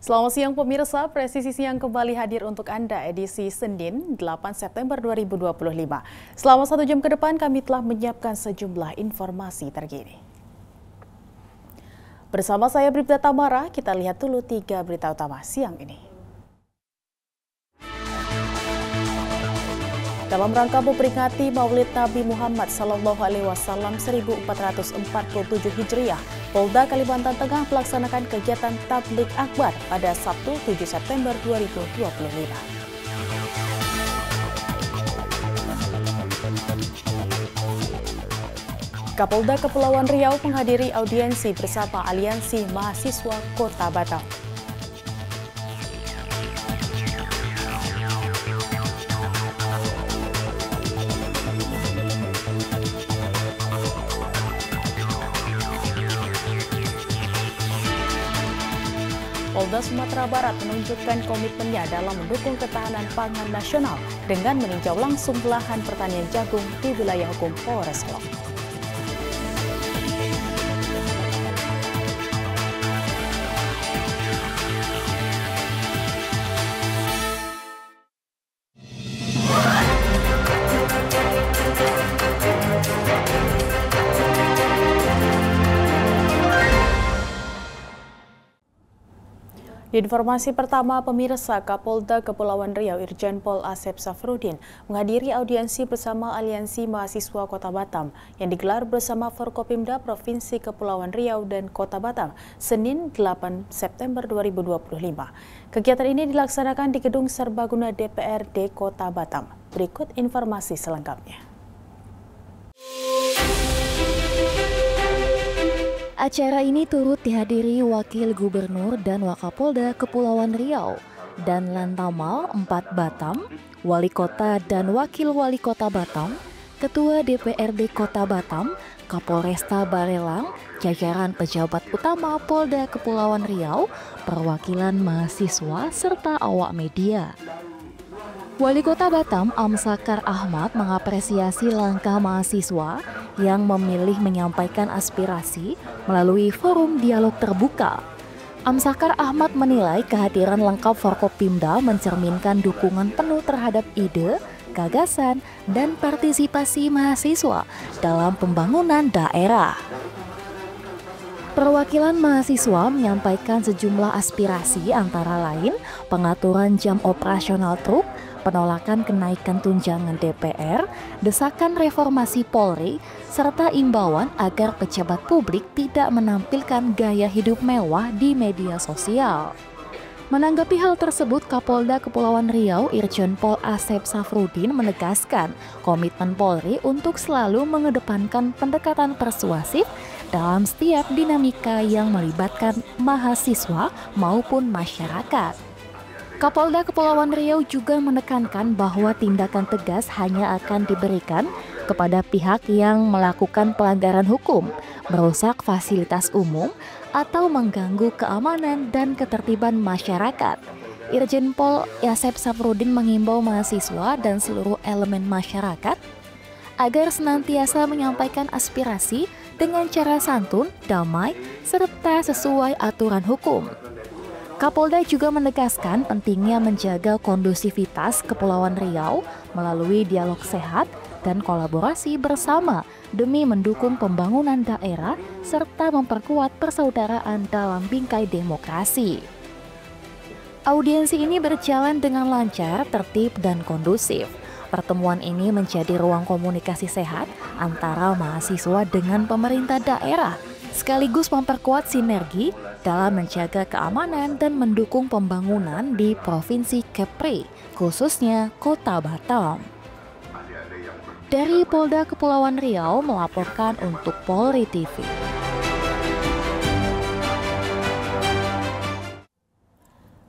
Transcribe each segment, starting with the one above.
Selamat siang pemirsa, Presisi Siang kembali hadir untuk Anda edisi Senin 8 September 2025. Selama 1 jam ke depan kami telah menyiapkan sejumlah informasi terkini. Bersama saya Bribda Tamara, kita lihat dulu 3 berita utama siang ini. Dalam rangka memperingati Maulid Nabi Muhammad SAW 1447 Hijriah, Polda Kalimantan Tengah melaksanakan kegiatan Tablik Akbar pada Sabtu 7 September 2025. Kapolda Kepulauan Riau menghadiri audiensi bersama Aliansi Mahasiswa Kota Batam. Polda Sumatera Barat menunjukkan komitmennya dalam mendukung ketahanan pangan nasional dengan meninjau langsung lahan pertanian jagung di wilayah hukum Polres Solok. Di informasi pertama, pemirsa, Kapolda Kepulauan Riau Irjen Pol Asep Safrudin menghadiri audiensi bersama Aliansi Mahasiswa Kota Batam yang digelar bersama Forkopimda Provinsi Kepulauan Riau dan Kota Batam Senin 8 September 2025. Kegiatan ini dilaksanakan di Gedung Serbaguna DPRD Kota Batam. Berikut informasi selengkapnya. Acara ini turut dihadiri Wakil Gubernur dan Wakapolda Kepulauan Riau dan Lantamal 4 Batam, Wali Kota dan Wakil Wali Kota Batam, Ketua DPRD Kota Batam, Kapolresta Barelang, jajaran pejabat utama Polda Kepulauan Riau, perwakilan mahasiswa, serta awak media. Wali Kota Batam Amsakar Ahmad mengapresiasi langkah mahasiswa yang memilih menyampaikan aspirasi melalui forum dialog terbuka. Amsakar Ahmad menilai kehadiran lengkap Forkopimda mencerminkan dukungan penuh terhadap ide, gagasan, dan partisipasi mahasiswa dalam pembangunan daerah. Perwakilan mahasiswa menyampaikan sejumlah aspirasi antara lain pengaturan jam operasional truk, penolakan kenaikan tunjangan DPR, desakan reformasi Polri, serta imbauan agar pejabat publik tidak menampilkan gaya hidup mewah di media sosial. Menanggapi hal tersebut, Kapolda Kepulauan Riau Irjen Pol Asep Safrudin menegaskan komitmen Polri untuk selalu mengedepankan pendekatan persuasif dalam setiap dinamika yang melibatkan mahasiswa maupun masyarakat. Kapolda Kepulauan Riau juga menekankan bahwa tindakan tegas hanya akan diberikan kepada pihak yang melakukan pelanggaran hukum, merusak fasilitas umum, atau mengganggu keamanan dan ketertiban masyarakat. Irjen Pol Asep Safrudin mengimbau mahasiswa dan seluruh elemen masyarakat agar senantiasa menyampaikan aspirasi dengan cara santun, damai, serta sesuai aturan hukum. Kapolda juga menegaskan pentingnya menjaga kondusivitas Kepulauan Riau melalui dialog sehat dan kolaborasi bersama demi mendukung pembangunan daerah serta memperkuat persaudaraan dalam bingkai demokrasi. Audiensi ini berjalan dengan lancar, tertib, dan kondusif. Pertemuan ini menjadi ruang komunikasi sehat antara mahasiswa dengan pemerintah daerah, sekaligus memperkuat sinergi dalam menjaga keamanan dan mendukung pembangunan di Provinsi Kepri, khususnya Kota Batam. Dari Polda Kepulauan Riau melaporkan untuk Polri TV.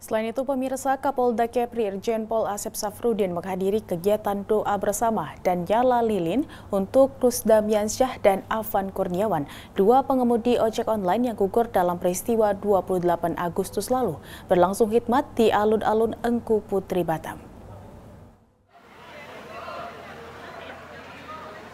Selain itu, pemirsa, Kapolda Kepri Irjen Pol Asep Safrudin menghadiri kegiatan doa bersama dan nyala lilin untuk Rusdamyansyah dan Afan Kurniawan, 2 pengemudi ojek online yang gugur dalam peristiwa 28 Agustus lalu, berlangsung khidmat di alun-alun Engku Putri Batam.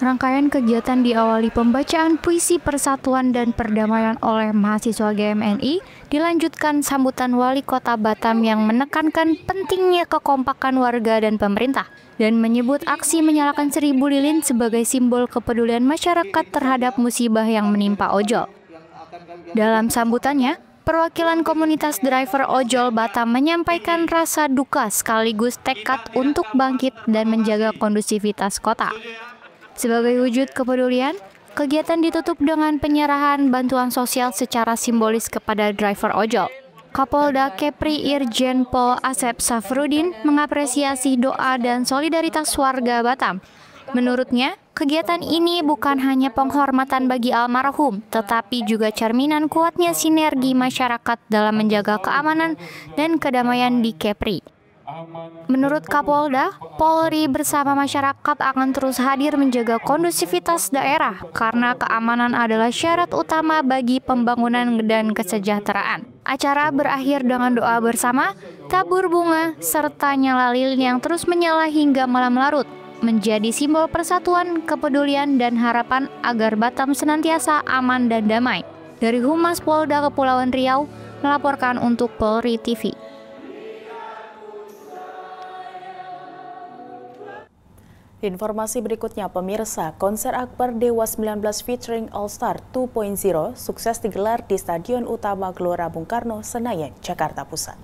Rangkaian kegiatan diawali pembacaan puisi persatuan dan perdamaian oleh mahasiswa GMNI, dilanjutkan sambutan Wali Kota Batam yang menekankan pentingnya kekompakan warga dan pemerintah, dan menyebut aksi menyalakan 1000 lilin sebagai simbol kepedulian masyarakat terhadap musibah yang menimpa ojol. Dalam sambutannya, perwakilan komunitas driver ojol Batam menyampaikan rasa duka sekaligus tekad untuk bangkit dan menjaga kondusivitas kota. Sebagai wujud kepedulian, kegiatan ditutup dengan penyerahan bantuan sosial secara simbolis kepada driver ojol. Kapolda Kepri Irjen Pol Asep Safrudin mengapresiasi doa dan solidaritas warga Batam. Menurutnya, kegiatan ini bukan hanya penghormatan bagi almarhum, tetapi juga cerminan kuatnya sinergi masyarakat dalam menjaga keamanan dan kedamaian di Kepri. Menurut Kapolda, Polri bersama masyarakat akan terus hadir menjaga kondusivitas daerah karena keamanan adalah syarat utama bagi pembangunan dan kesejahteraan. Acara berakhir dengan doa bersama, tabur bunga, serta nyala lilin yang terus menyala hingga malam larut, menjadi simbol persatuan, kepedulian, dan harapan agar Batam senantiasa aman dan damai. Dari Humas Polda Kepulauan Riau, melaporkan untuk Polri TV. Informasi berikutnya, pemirsa, konser akbar Dewa 19 featuring All Star 2.0 sukses digelar di Stadion Utama Gelora Bung Karno, Senayan, Jakarta Pusat.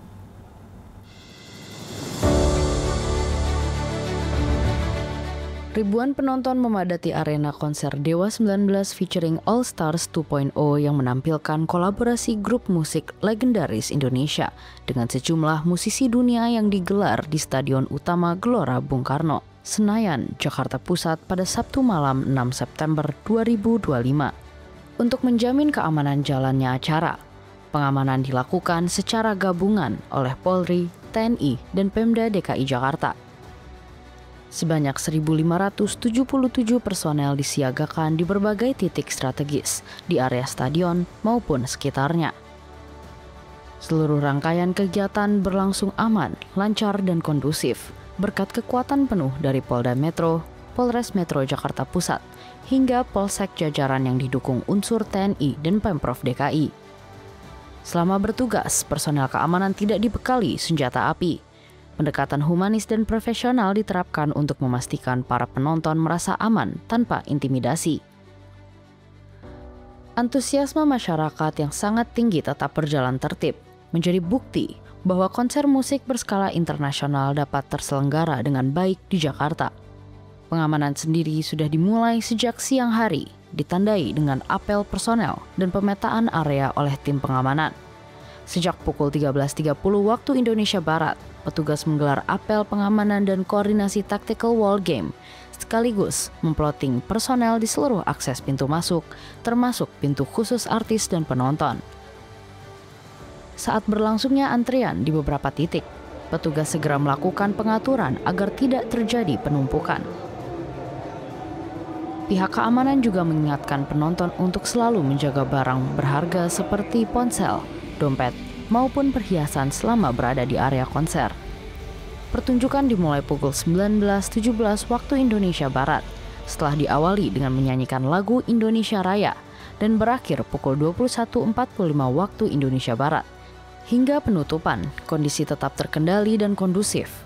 Ribuan penonton memadati arena konser Dewa 19 featuring All Stars 2.0 yang menampilkan kolaborasi grup musik legendaris Indonesia dengan sejumlah musisi dunia yang digelar di Stadion Utama Gelora Bung Karno, Senayan, Jakarta Pusat pada Sabtu malam 6 September 2025. Untuk menjamin keamanan jalannya acara, pengamanan dilakukan secara gabungan oleh Polri, TNI, dan Pemda DKI Jakarta. Sebanyak 1.577 personel disiagakan di berbagai titik strategis di area stadion maupun sekitarnya. Seluruh rangkaian kegiatan berlangsung aman, lancar, dan kondusif berkat kekuatan penuh dari Polda Metro, Polres Metro Jakarta Pusat, hingga Polsek jajaran yang didukung unsur TNI dan Pemprov DKI. Selama bertugas, personel keamanan tidak dibekali senjata api. Pendekatan humanis dan profesional diterapkan untuk memastikan para penonton merasa aman tanpa intimidasi. Antusiasme masyarakat yang sangat tinggi tetap berjalan tertib, menjadi bukti bahwa konser musik berskala internasional dapat terselenggara dengan baik di Jakarta. Pengamanan sendiri sudah dimulai sejak siang hari, ditandai dengan apel personel dan pemetaan area oleh tim pengamanan. Sejak pukul 13.30 waktu Indonesia Barat, petugas menggelar apel pengamanan dan koordinasi tactical wall game, sekaligus memploting personel di seluruh akses pintu masuk, termasuk pintu khusus artis dan penonton. Saat berlangsungnya antrian di beberapa titik, petugas segera melakukan pengaturan agar tidak terjadi penumpukan. Pihak keamanan juga mengingatkan penonton untuk selalu menjaga barang berharga seperti ponsel, dompet, maupun perhiasan selama berada di area konser. Pertunjukan dimulai pukul 19.17 waktu Indonesia Barat, setelah diawali dengan menyanyikan lagu Indonesia Raya, dan berakhir pukul 21.45 waktu Indonesia Barat. Hingga penutupan, kondisi tetap terkendali dan kondusif.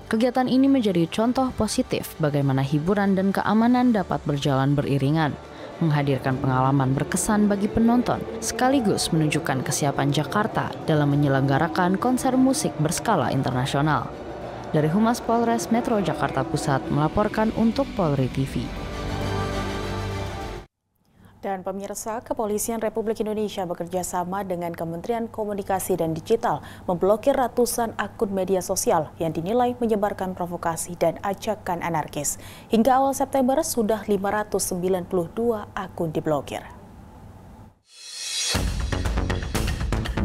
Kegiatan ini menjadi contoh positif bagaimana hiburan dan keamanan dapat berjalan beriringan, menghadirkan pengalaman berkesan bagi penonton, sekaligus menunjukkan kesiapan Jakarta dalam menyelenggarakan konser musik berskala internasional. Dari Humas Polres Metro Jakarta Pusat melaporkan untuk Polri TV. Dan pemirsa, Kepolisian Republik Indonesia bekerja sama dengan Kementerian Komunikasi dan Digital memblokir ratusan akun media sosial yang dinilai menyebarkan provokasi dan ajakan anarkis. Hingga awal September sudah 592 akun diblokir.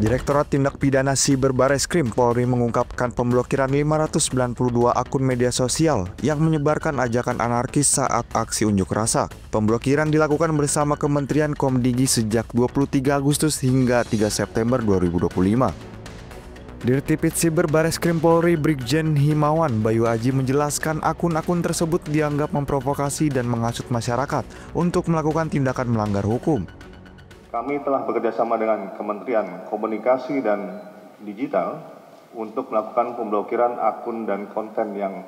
Direktorat Tindak Pidana Siber Bareskrim Polri mengungkapkan pemblokiran 592 akun media sosial yang menyebarkan ajakan anarkis saat aksi unjuk rasa. Pemblokiran dilakukan bersama Kementerian Komdigi sejak 23 Agustus hingga 3 September 2025. Dirtipit Siber Bareskrim Polri Brigjen Himawan Bayu Aji menjelaskan akun-akun tersebut dianggap memprovokasi dan menghasut masyarakat untuk melakukan tindakan melanggar hukum. Kami telah bekerjasama dengan Kementerian Komunikasi dan Digital untuk melakukan pemblokiran akun dan konten yang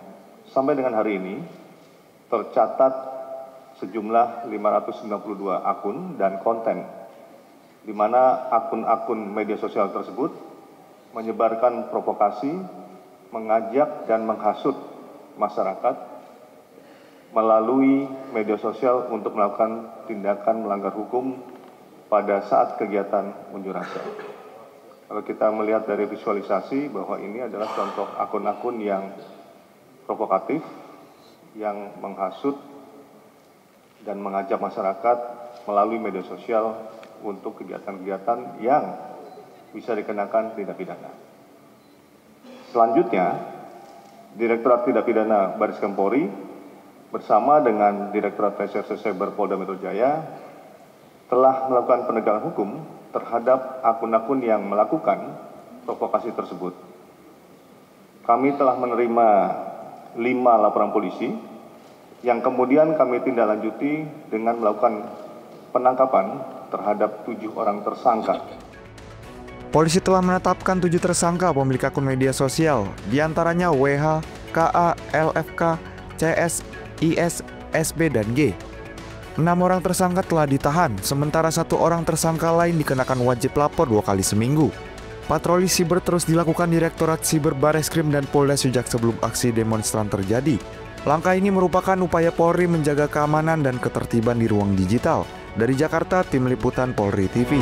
sampai dengan hari ini tercatat sejumlah 592 akun dan konten, di mana akun-akun media sosial tersebut menyebarkan provokasi, mengajak dan menghasut masyarakat melalui media sosial untuk melakukan tindakan melanggar hukum pada saat kegiatan unjuk rasa. Kalau kita melihat dari visualisasi bahwa ini adalah contoh akun-akun yang provokatif, yang menghasut dan mengajak masyarakat melalui media sosial untuk kegiatan-kegiatan yang bisa dikenakan tindak pidana. Selanjutnya, Direktorat Tindak Pidana Bareskrim Polri bersama dengan Direktorat Reserse Cyber Polda Metro Jaya telah melakukan penegakan hukum terhadap akun-akun yang melakukan provokasi tersebut. Kami telah menerima 5 laporan polisi yang kemudian kami tindak lanjuti dengan melakukan penangkapan terhadap 7 orang tersangka. Polisi telah menetapkan 7 tersangka pemilik akun media sosial, diantaranya WH, KA, LFK, CS, IS, SB, dan G. 6 orang tersangka telah ditahan, sementara 1 orang tersangka lain dikenakan wajib lapor 2 kali seminggu. Patroli siber terus dilakukan Direktorat Siber Bareskrim dan Polda sejak sebelum aksi demonstran terjadi. Langkah ini merupakan upaya Polri menjaga keamanan dan ketertiban di ruang digital. Dari Jakarta, Tim Liputan Polri TV.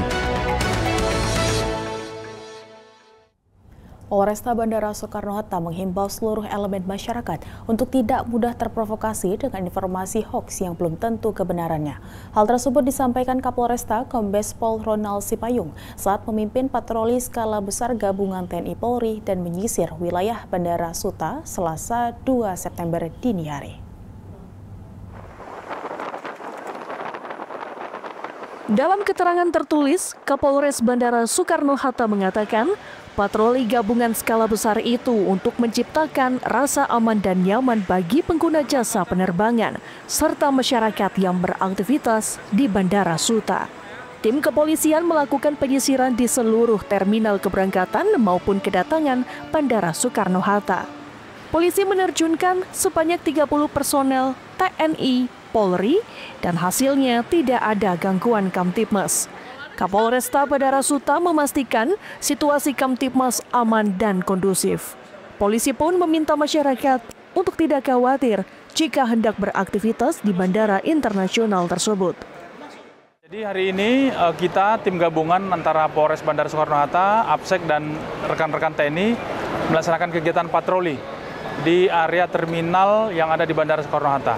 Polresta Bandara Soekarno-Hatta menghimbau seluruh elemen masyarakat untuk tidak mudah terprovokasi dengan informasi hoaks yang belum tentu kebenarannya. Hal tersebut disampaikan Kapolresta Kombes Pol Ronald Sipayung saat memimpin patroli skala besar gabungan TNI Polri dan menyisir wilayah Bandara Suta Selasa 2 September dini hari. Dalam keterangan tertulis, Kapolres Bandara Soekarno-Hatta mengatakan, patroli gabungan skala besar itu untuk menciptakan rasa aman dan nyaman bagi pengguna jasa penerbangan serta masyarakat yang beraktivitas di Bandara Suta. Tim kepolisian melakukan penyisiran di seluruh terminal keberangkatan maupun kedatangan Bandara Soekarno-Hatta. Polisi menerjunkan sebanyak 30 personel TNI, Polri, dan hasilnya tidak ada gangguan Kamtibmas. Kapolresta Bandara Suta memastikan situasi Kamtibmas aman dan kondusif. Polisi pun meminta masyarakat untuk tidak khawatir jika hendak beraktivitas di bandara internasional tersebut. Jadi hari ini kita tim gabungan antara Polres Bandara Soekarno-Hatta, APSEK dan rekan-rekan TNI melaksanakan kegiatan patroli di area terminal yang ada di Bandara Soekarno-Hatta.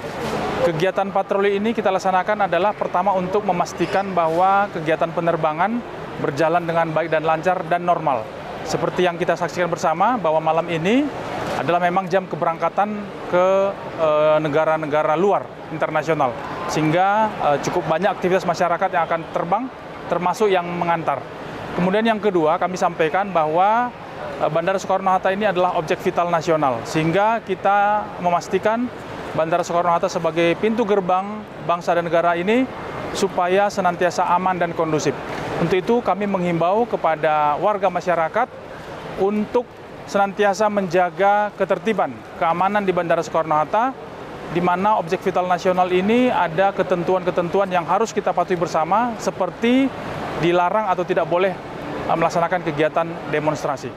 Kegiatan patroli ini kita laksanakan adalah pertama untuk memastikan bahwa kegiatan penerbangan berjalan dengan baik dan lancar dan normal. Seperti yang kita saksikan bersama bahwa malam ini adalah memang jam keberangkatan ke negara-negara luar internasional. Sehingga cukup banyak aktivitas masyarakat yang akan terbang, termasuk yang mengantar. Kemudian yang kedua kami sampaikan bahwa Bandara Soekarno-Hatta ini adalah objek vital nasional. Sehingga kita memastikan Bandara Soekarno-Hatta sebagai pintu gerbang bangsa dan negara ini supaya senantiasa aman dan kondusif. Untuk itu kami menghimbau kepada warga masyarakat untuk senantiasa menjaga ketertiban, keamanan di Bandara Soekarno-Hatta, di mana objek vital nasional ini ada ketentuan-ketentuan yang harus kita patuhi bersama, seperti dilarang atau tidak boleh melaksanakan kegiatan demonstrasi.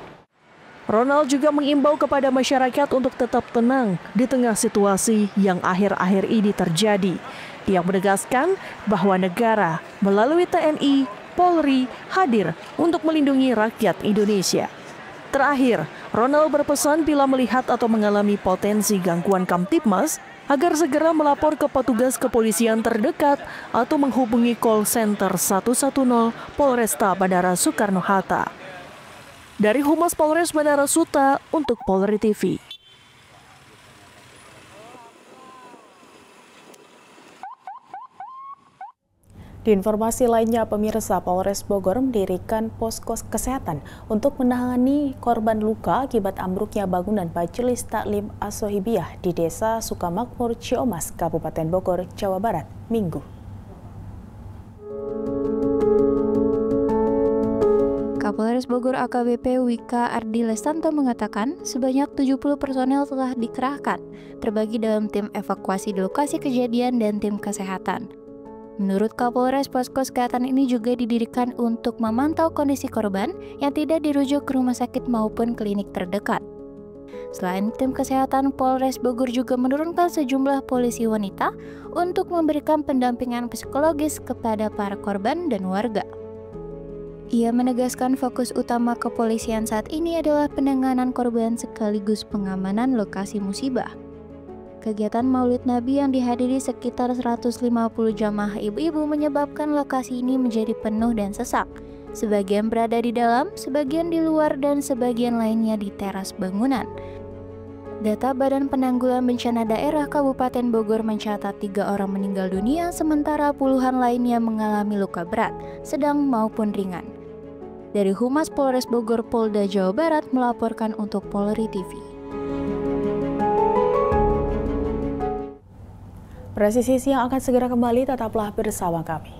Ronald juga mengimbau kepada masyarakat untuk tetap tenang di tengah situasi yang akhir-akhir ini terjadi. Dia menegaskan bahwa negara melalui TNI, Polri hadir untuk melindungi rakyat Indonesia. Terakhir, Ronald berpesan bila melihat atau mengalami potensi gangguan Kamtibmas agar segera melapor ke petugas kepolisian terdekat atau menghubungi call center 110 Polresta Bandara Soekarno-Hatta. Dari Humas Polres Bandara Suta untuk Polri TV. Di informasi lainnya, pemirsa, Polres Bogor mendirikan posko kesehatan untuk menangani korban luka akibat ambruknya bangunan Majelis Taklim As-Sohibiyah di Desa Sukamakmur, Ciomas, Kabupaten Bogor, Jawa Barat, Minggu. Kapolres Bogor AKBP Wika Ardi Lestanto mengatakan sebanyak 70 personel telah dikerahkan, terbagi dalam tim evakuasi di lokasi kejadian dan tim kesehatan. Menurut Kapolres, posko kesehatan ini juga didirikan untuk memantau kondisi korban yang tidak dirujuk ke rumah sakit maupun klinik terdekat. Selain tim kesehatan, Polres Bogor juga menurunkan sejumlah polisi wanita untuk memberikan pendampingan psikologis kepada para korban dan warga. Ia menegaskan fokus utama kepolisian saat ini adalah penanganan korban sekaligus pengamanan lokasi musibah. Kegiatan Maulid Nabi yang dihadiri sekitar 150 jamaah ibu-ibu menyebabkan lokasi ini menjadi penuh dan sesak. Sebagian berada di dalam, sebagian di luar, dan sebagian lainnya di teras bangunan. Data Badan Penanggulangan Bencana Daerah Kabupaten Bogor mencatat 3 orang meninggal dunia, sementara puluhan lainnya mengalami luka berat, sedang maupun ringan. Dari Humas Polres Bogor Polda Jawa Barat melaporkan untuk Polri TV. Presisi Siang akan segera kembali, tetaplah bersama kami.